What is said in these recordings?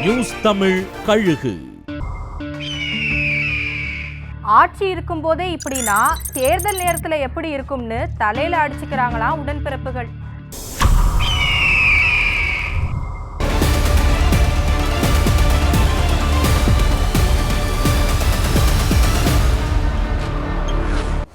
News Tamil கழுகு. ஆட்சி இருக்கும் போதே இப்படின்னா தேர்தல் நேரத்துல எப்படி இருக்கும்னு தலையில அடிச்சுக்கிறாங்களாம் உடன்பிறப்புகள்.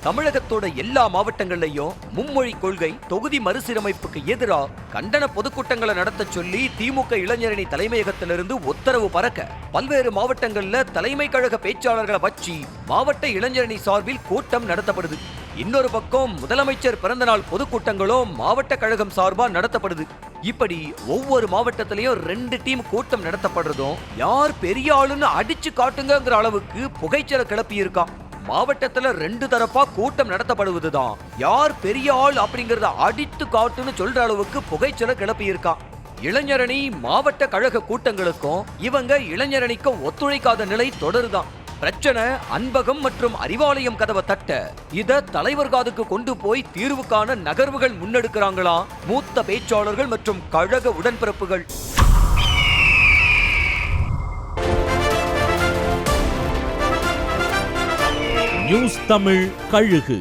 தமிழகத்தோட எல்லா மாவட்டங்கள்லயும் மும்மொழி கொள்கை தொகுதி மறுசீரமைப்புக்கு எதிராக கண்டன பொதுக்கூட்டங்களை நடத்த சொல்லி திமுக இளைஞரணி தலைமையகத்திலிருந்து உத்தரவு பறக்க பல்வேறு மாவட்டங்கள்ல தலைமை கழக பேச்சாளர்களை வச்சு மாவட்ட இளைஞரணி சார்பில் கூட்டம் நடத்தப்படுது. இன்னொரு பக்கம் முதலமைச்சர் பிறந்தநாள் பொதுக்கூட்டங்களும் மாவட்ட கழகம் சார்பா நடத்தப்படுது. இப்படி ஒவ்வொரு மாவட்டத்திலையும் 2 டீம் கூட்டம் நடத்தப்படுறதும் யார் பெரிய ஆளுன்னு அடிச்சு காட்டுங்கிற அளவுக்கு புகைச்சலை கிளப்பி இருக்கான். மாவட்டத்துல 2 தரப்பா கூட்டம் நடத்தப்படுவதுதான் யார் பெரிய ஆள் அப்படிங்கறத அடித்து காட்டுன்னு சொல்ற அளவுக்கு புகைச்சலை கிளப்பி இருக்கான். இளைஞரணி மாவட்ட கழக கூட்டங்களுக்கும் இவங்க இளைஞரணிக்கும் ஒத்துழைக்காத நிலை தொடருதான். பிரச்சனை அன்பகம் மற்றும் அறிவாலயம் கதவை தட்ட இத தலைவர் காதுக்கு கொண்டு போய் தீர்வுக்கான நகர்வுகள் முன்னெடுக்கிறாங்களாம் மூத்த பேச்சாளர்கள் மற்றும் கழக உடன்பிறப்புகள். நியூஸ் தமிழ் கழுகு.